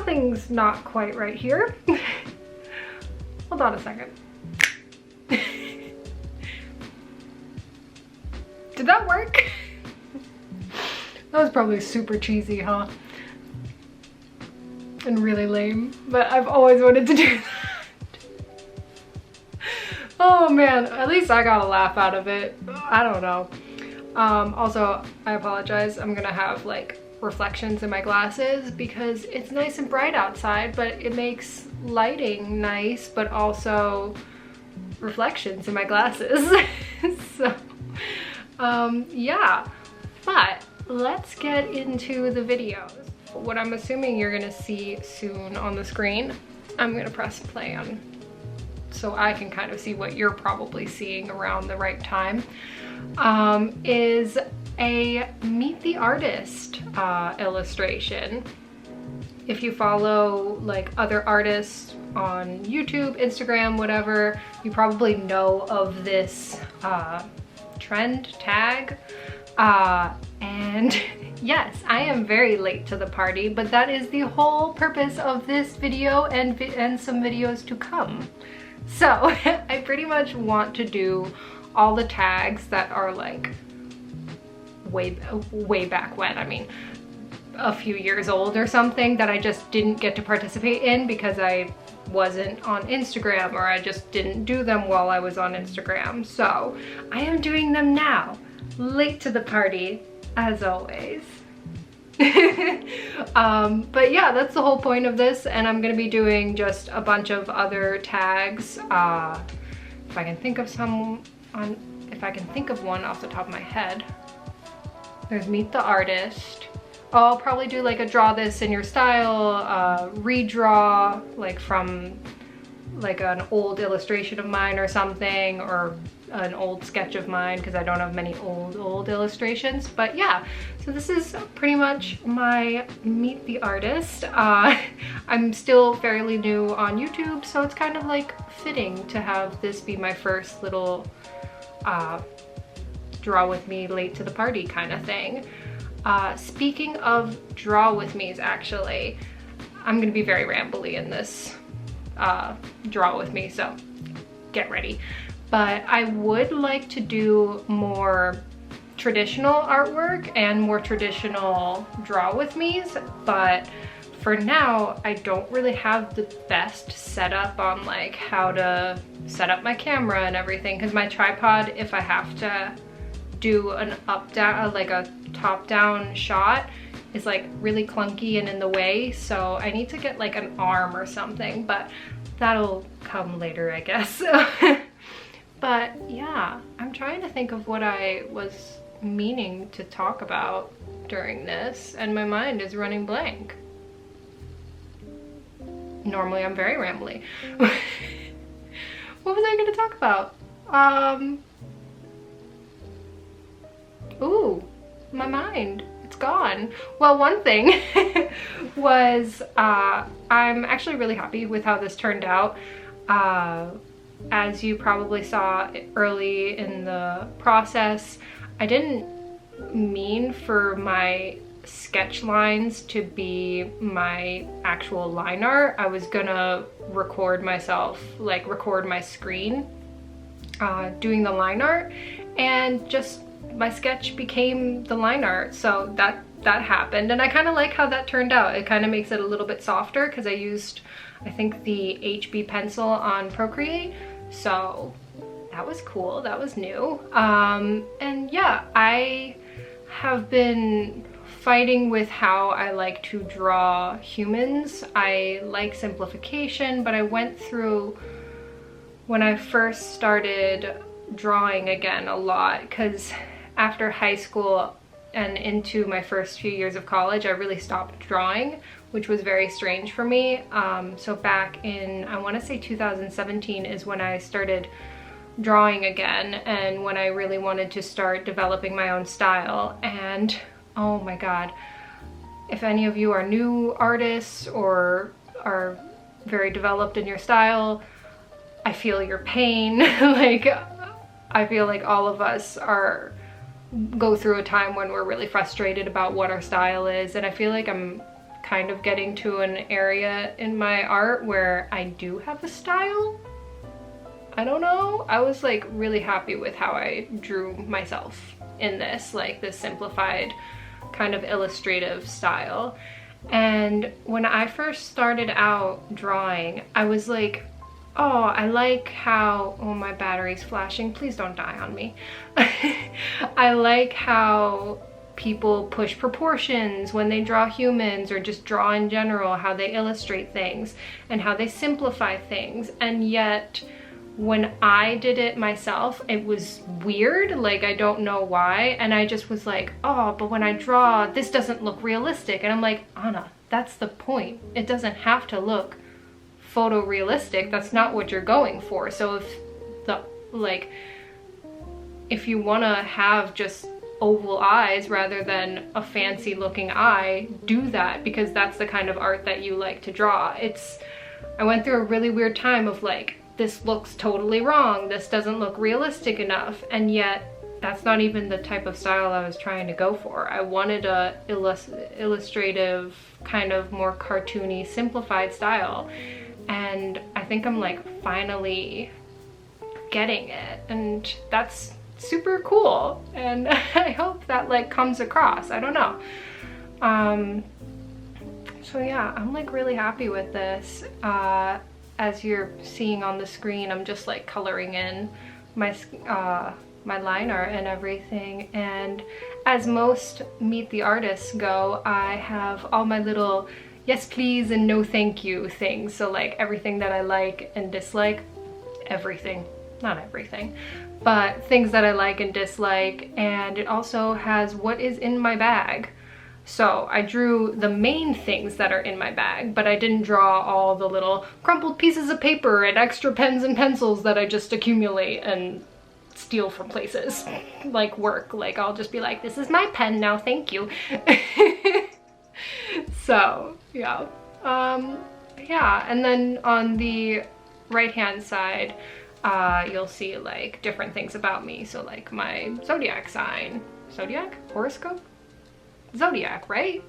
something's not quite right here. Hold on a second. Did that work? That was probably super cheesy, huh? And really lame, but I've always wanted to do that. Oh man, at least I got a laugh out of it. I don't know. Also, I apologize. I'm gonna have like reflections in my glasses because it's nice and bright outside, but it makes lighting nice, but also reflections in my glasses. So, yeah, but let's get into the videos. What I'm assuming you're gonna see soon on the screen, I'm gonna press play on so I can kind of see what you're probably seeing around the right time, is a Meet the Artist illustration. If you follow like other artists on YouTube, Instagram, whatever, you probably know of this trend tag. And yes, I am very late to the party, but that is the whole purpose of this video and some videos to come. So I pretty much want to do all the tags that are like way back when. I mean, a few years old or something that I just didn't get to participate in because I wasn't on Instagram, or I just didn't do them while I was on Instagram. So I am doing them now, late to the party as always. But yeah, that's the whole point of this, and I'm gonna be doing just a bunch of other tags. If I can think of one off the top of my head. There's Meet the Artist. I'll probably do like a draw this in your style, redraw like from like an old illustration of mine or something, or an old sketch of mine because I don't have many old illustrations. But yeah, so this is pretty much my Meet the Artist. I'm still fairly new on YouTube, so it's kind of like fitting to have this be my first little draw with me late to the party kind of thing. Speaking of draw with me's, actually, I'm gonna be very rambly in this draw with me, so get ready. But I would like to do more traditional artwork and more traditional draw with me's, but for now I don't really have the best setup on like how to set up my camera and everything, because my tripod, if I have to do an up-down, like a top-down shot, is like really clunky and in the way, so I need to get like an arm or something, but that'll come later, I guess. But yeah, I'm trying to think of what I was meaning to talk about during this, and my mind is running blank. Normally I'm very rambly. What was I gonna talk about? Ooh, my mind, it's gone. Well, one thing was I'm actually really happy with how this turned out. As you probably saw early in the process, I didn't mean for my sketch lines to be my actual line art. I was gonna record myself, like record my screen doing the line art, and just my sketch became the line art. So that happened, and I kind of like how that turned out. It kind of makes it a little bit softer because I used, I think, the HB pencil on Procreate, so that was cool, that was new. And yeah, I have been fighting with how I like to draw humans. I like simplification, but I went through, when I first started drawing again, a lot, because after high school and into my first few years of college, I really stopped drawing, which was very strange for me. So back in, I want to say 2017 is when I started drawing again, and when I really wanted to start developing my own style. And oh my god, if any of you are new artists or are very developed in your style, I feel your pain. Like, I feel like all of us go through a time when we're really frustrated about what our style is, and I feel like I'm kind of getting to an area in my art where I do have a style. I don't know. I was like really happy with how I drew myself in this, like this simplified kind of illustrative style. And when I first started out drawing, I was like, oh, I like how, oh, my battery's flashing. Please don't die on me. I like how people push proportions when they draw humans or just draw in general, how they illustrate things and how they simplify things. And yet when I did it myself, it was weird, like I don't know why, and I just was like, oh, but when I draw, this doesn't look realistic. And I'm like, Anna, that's the point. It doesn't have to look photorealistic. That's not what you're going for. So if you want to have just oval eyes rather than a fancy looking eye, do that, because that's the kind of art that you like to draw. I went through a really weird time of like, this looks totally wrong, this doesn't look realistic enough, and yet that's not even the type of style I was trying to go for. I wanted a illustrative, kind of more cartoony, simplified style, and I think I'm like finally getting it, and that's super cool, and I hope that like comes across. I don't know. So yeah, I'm like really happy with this. As you're seeing on the screen, I'm just like coloring in my my line art and everything. And as most Meet the Artists go, I have all my little yes please and no thank you things. So like everything that I like and dislike, everything, not everything, but things that I like and dislike. And it also has what is in my bag. So I drew the main things that are in my bag, but I didn't draw all the little crumpled pieces of paper and extra pens and pencils that I just accumulate and steal from places, like work. Like I'll just be like, this is my pen now, thank you. So yeah. Yeah, and then on the right hand side, you'll see like different things about me. So like my zodiac sign, zodiac, horoscope? Zodiac, right?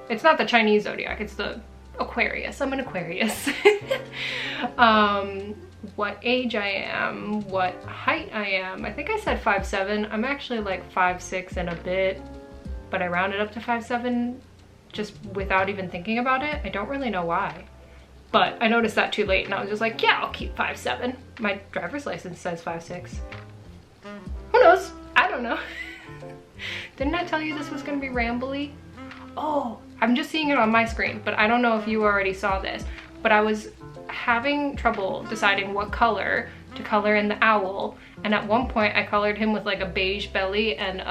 It's not the Chinese zodiac, it's the Aquarius. I'm an Aquarius. What age I am, what height I am. I think I said 5'7". I'm actually like 5'6" and a bit, but I rounded up to 5'7" just without even thinking about it. I don't really know why, but I noticed that too late and I was just like, yeah, I'll keep 5'7". My driver's license says 5'6". Who knows? I don't know. Didn't I tell you this was gonna be rambly? Oh, I'm just seeing it on my screen, but I don't know if you already saw this, but I was having trouble deciding what color to color in the owl, and at one point I colored him with like a beige belly and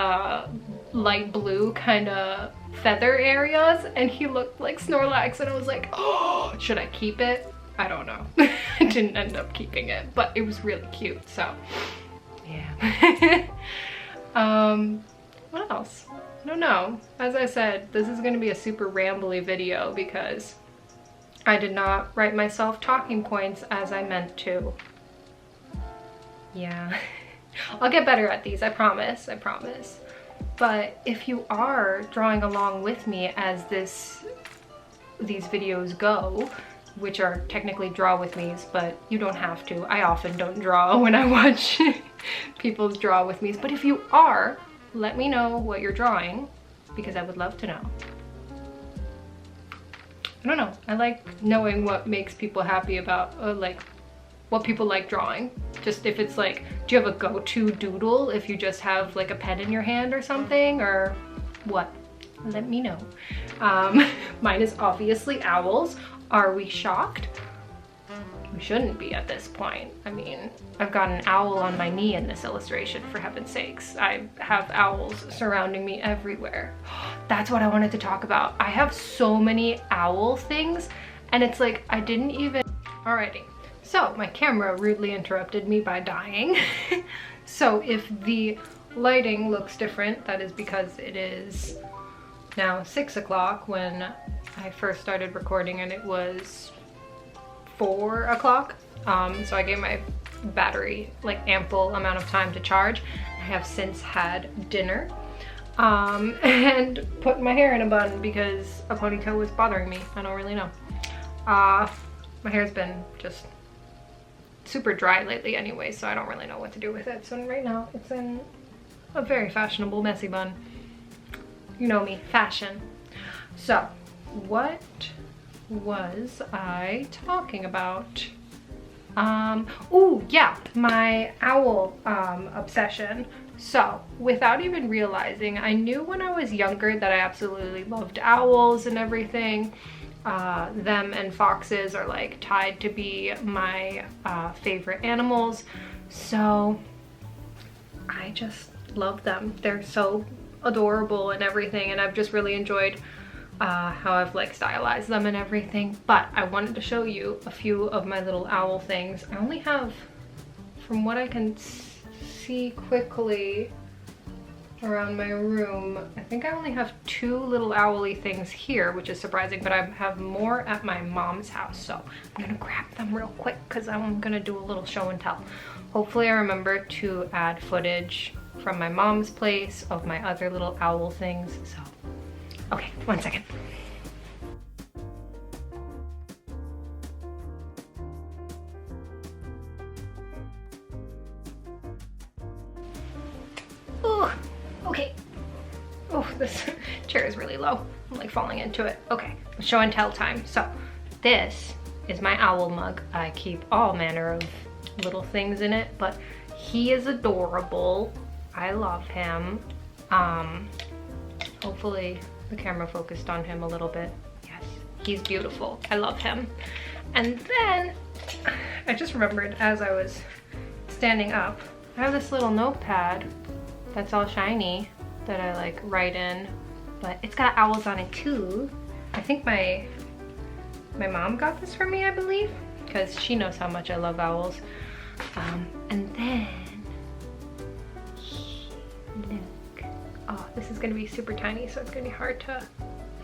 light blue kind of feather areas, and he looked like Snorlax, and I was like, oh, should I keep it? I don't know. I didn't end up keeping it, but it was really cute, so yeah. What else? I don't know. As I said, this is going to be a super rambly video because I did not write myself talking points as I meant to. Yeah. I'll get better at these, I promise, I promise. But if you are drawing along with me as these videos go, which are technically draw with me's, but you don't have to. I often don't draw when I watch people's draw with me's, but if you are, let me know what you're drawing because I would love to know. I don't know, I like knowing what makes people happy about, like what people like drawing. Just if it's like, do you have a go-to doodle if you just have like a pen in your hand or something, or what? Let me know. Mine is obviously owls. Are we shocked? We shouldn't be at this point. I mean, I've got an owl on my knee in this illustration, for heaven's sakes. I have owls surrounding me everywhere. That's what I wanted to talk about. I have so many owl things, and it's like, I didn't even... Alrighty, so my camera rudely interrupted me by dying. So if the lighting looks different, that is because it is now 6 o'clock when I first started recording, and it was 4 o'clock. So I gave my battery like ample amount of time to charge. I have since had dinner. and put my hair in a bun because a ponytail was bothering me. I don't really know. My hair's been just super dry lately anyway, so I don't really know what to do with it. So right now it's in a very fashionable messy bun. You know me, fashion. So what was I talking about? Oh yeah, my owl obsession. So without even realizing, I knew when I was younger that I absolutely loved owls and everything. Them and foxes are like tied to be my favorite animals. So I just love them. They're so adorable and everything, and I've just really enjoyed how I've like stylized them and everything. But I wanted to show you a few of my little owl things. I only have, from what I can see quickly around my room, I think I only have 2 little owly things here, which is surprising, but I have more at my mom's house. So I'm gonna grab them real quick because I'm gonna do a little show and tell. Hopefully I remember to add footage from my mom's place of my other little owl things. So, okay, 1 second. Oh, okay. Oh, this chair is really low. I'm like falling into it. Okay, show and tell time. So this is my owl mug. I keep all manner of little things in it, but he is adorable. I love him. Hopefully the camera focused on him a little bit. Yes, he's beautiful. I love him. And then I just remembered as I was standing up, I have this little notepad that's all shiny that I like write in, but it's got owls on it too. I think my mom got this for me, I believe, because she knows how much I love owls. And then, look. Oh, this is gonna be super tiny, so it's gonna be hard to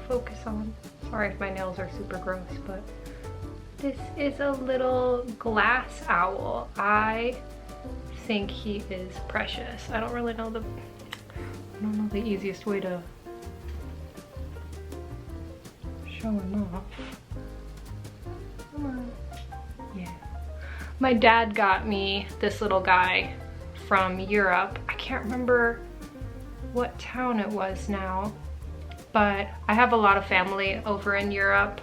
focus on. Sorry if my nails are super gross, but this is a little glass owl. I think he is precious. I don't know the easiest way to show him off. Come on. Yeah. My dad got me this little guy from Europe. I can't remember what town it was now, but I have a lot of family over in Europe.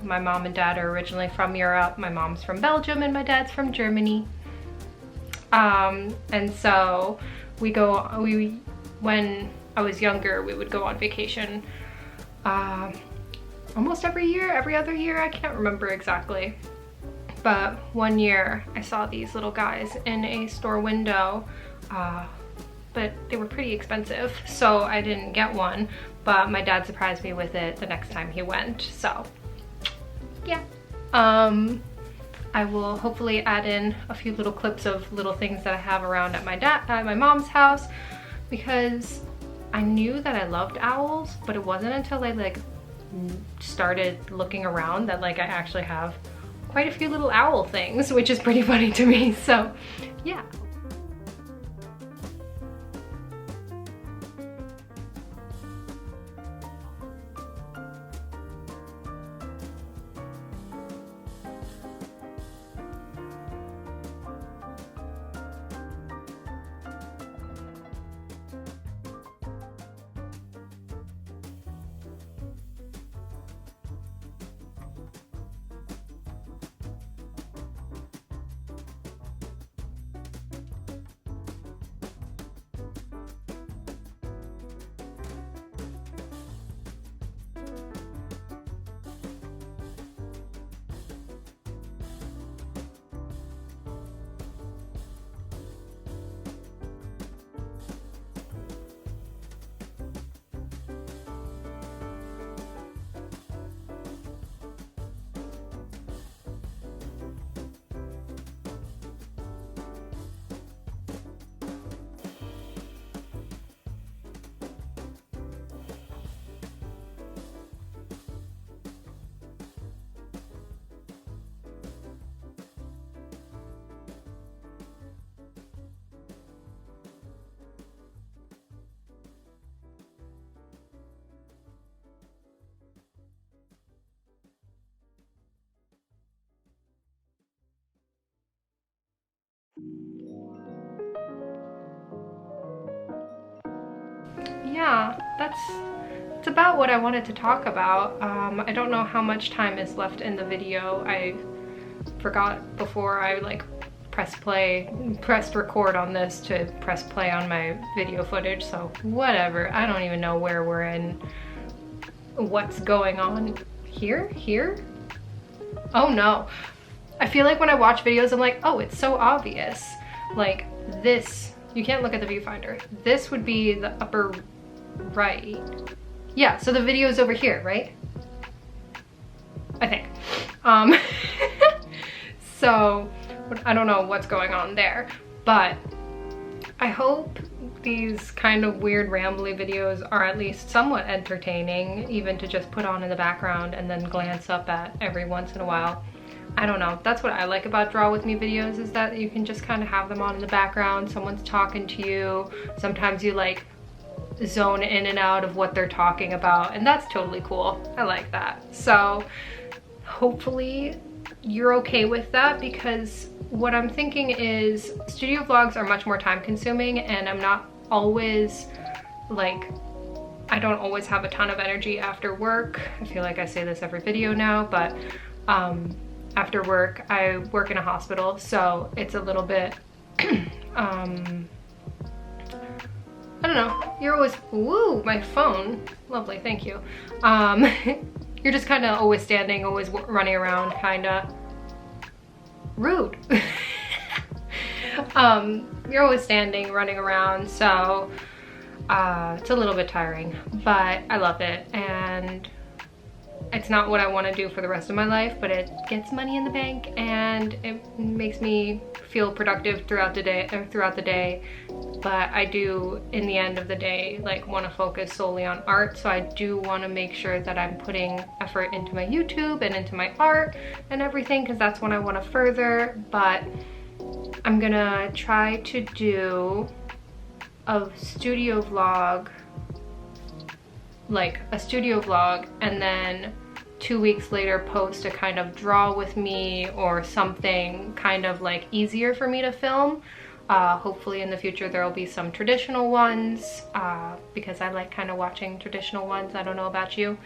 My mom and dad are originally from Europe. My mom's from Belgium and my dad's from Germany. And so when I was younger, we would go on vacation almost every other year. I can't remember exactly. But one year I saw these little guys in a store window, but they were pretty expensive, so I didn't get one, but my dad surprised me with it the next time he went. So yeah. I will hopefully add in a few little clips of little things that I have around at my mom's house, because I knew that I loved owls, but it wasn't until I like started looking around that like I actually have quite a few little owl things, which is pretty funny to me. So yeah. Yeah, that's about what I wanted to talk about. I don't know how much time is left in the video. I forgot before I like pressed record on this to press play on my video footage, so whatever. I don't even know where we're in, what's going on here. Oh no, I feel like when I watch videos I'm like, oh, it's so obvious. Like this, you can't look at the viewfinder. This would be the upper right. Yeah, so the video is over here, right? I think. So I don't know what's going on there, but I hope these kind of weird rambly videos are at least somewhat entertaining, even to just put on in the background and then glance up at every once in a while. I don't know, that's what I like about Draw With Me videos, is that you can just kind of have them on in the background. Someone's talking to you. Sometimes you like zone in and out of what they're talking about, and that's totally cool. I like that. So hopefully you're okay with that, because what I'm thinking is studio vlogs are much more time consuming, and I'm not always like, I don't always have a ton of energy after work. I feel like I say this every video now, but after work, I work in a hospital, so it's a little bit, I don't know, you're always, woo, my phone, lovely, thank you. You're just kind of always standing, always running around, kind of rude. You're always standing, running around, so it's a little bit tiring, but I love it, and it's not what I want to do for the rest of my life, but it gets money in the bank and it makes me feel productive throughout the day. But I do, in the end of the day, like want to focus solely on art, so I do want to make sure that I'm putting effort into my YouTube and into my art and everything, because that's what I want to further. But I'm gonna try to do a studio vlog, and then 2 weeks later post a kind of Draw With Me or something kind of like easier for me to film. Hopefully in the future there will be some traditional ones, because I like kind of watching traditional ones. I don't know about you.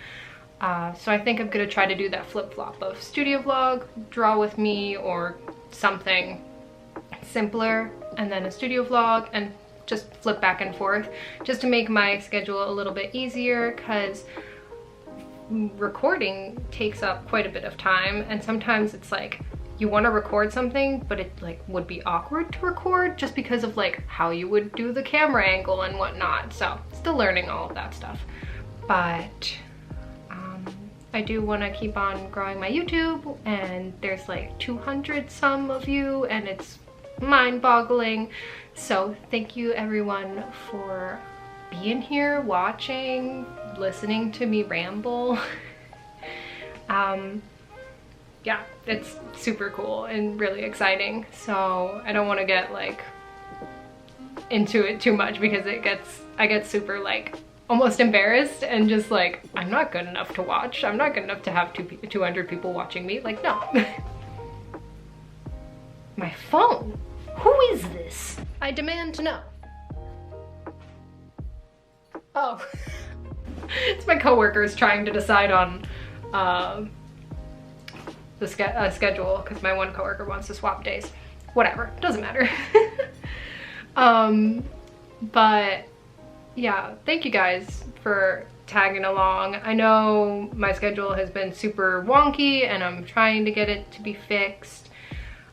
So I think I'm gonna try to do that flip-flop of studio vlog, Draw With Me, or something simpler, and then a studio vlog, and just flip back and forth, just to make my schedule a little bit easier, because recording takes up quite a bit of time, and sometimes it's like you want to record something, but it like would be awkward to record just because of like how you would do the camera angle and whatnot. So still learning all of that stuff, but I do want to keep on growing my YouTube, and there's like 200 some of you, and it's mind-boggling. So thank you everyone for being here, watching, listening to me ramble. Yeah, it's super cool and really exciting, so I don't want to get like into it too much, because I get super like almost embarrassed and just like, I'm not good enough to watch, I'm not good enough to have 200 people watching me, like no. My phone, who is this? I demand to know. Oh, it's my coworkers trying to decide on the schedule, because my one coworker wants to swap days. Whatever, doesn't matter. But yeah, thank you guys for tagging along. I know my schedule has been super wonky, and I'm trying to get it to be fixed,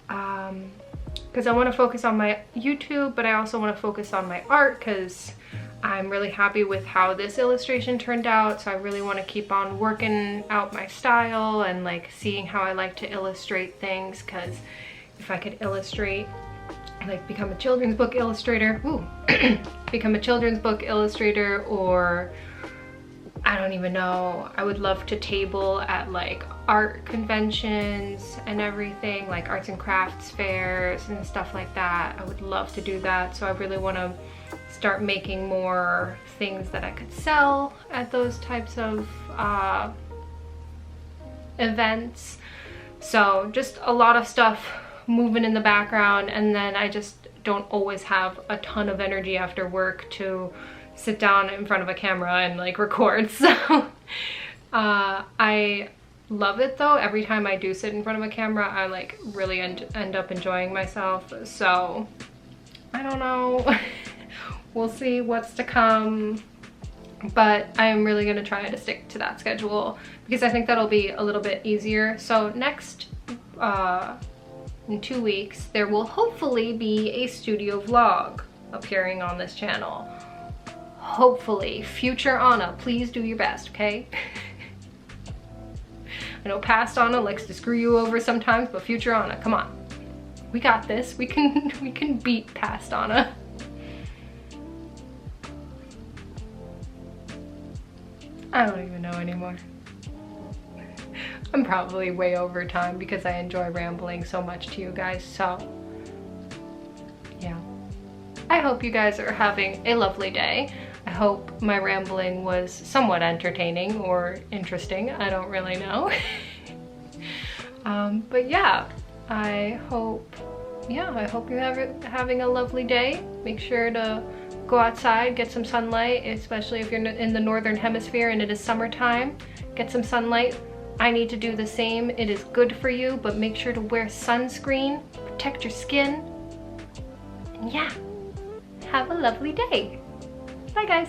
because I want to focus on my YouTube, but I also want to focus on my art, because I'm really happy with how this illustration turned out, so I really want to keep on working out my style and like seeing how I like to illustrate things, because if I could illustrate, like become a children's book illustrator, become a children's book illustrator, or I don't even know, I would love to table at like art conventions and everything, like arts and crafts fairs and stuff like that. I would love to do that, so I really want to start making more things that I could sell at those types of events. So just a lot of stuff moving in the background, and then I just don't always have a ton of energy after work to sit down in front of a camera and like record. So I love it though. Every time I do sit in front of a camera, I like really end up enjoying myself. So I don't know. We'll see what's to come, but I'm really gonna try to stick to that schedule because I think that'll be a little bit easier. So next in 2 weeks there will hopefully be a studio vlog appearing on this channel. Hopefully. Future Anna, please do your best, okay? I know past Anna likes to screw you over sometimes, but future Anna, come on. We got this. We can beat past Anna. I don't even know anymore. I'm probably way over time because I enjoy rambling so much to you guys, so yeah. I hope you guys are having a lovely day. I hope my rambling was somewhat entertaining or interesting. I don't really know. But yeah, I hope you're having a lovely day. Make sure to go outside, get some sunlight, especially if you're in the northern hemisphere and it is summertime. Get some sunlight. I need to do the same. It is good for you, but make sure to wear sunscreen, protect your skin. And yeah, have a lovely day. Bye guys.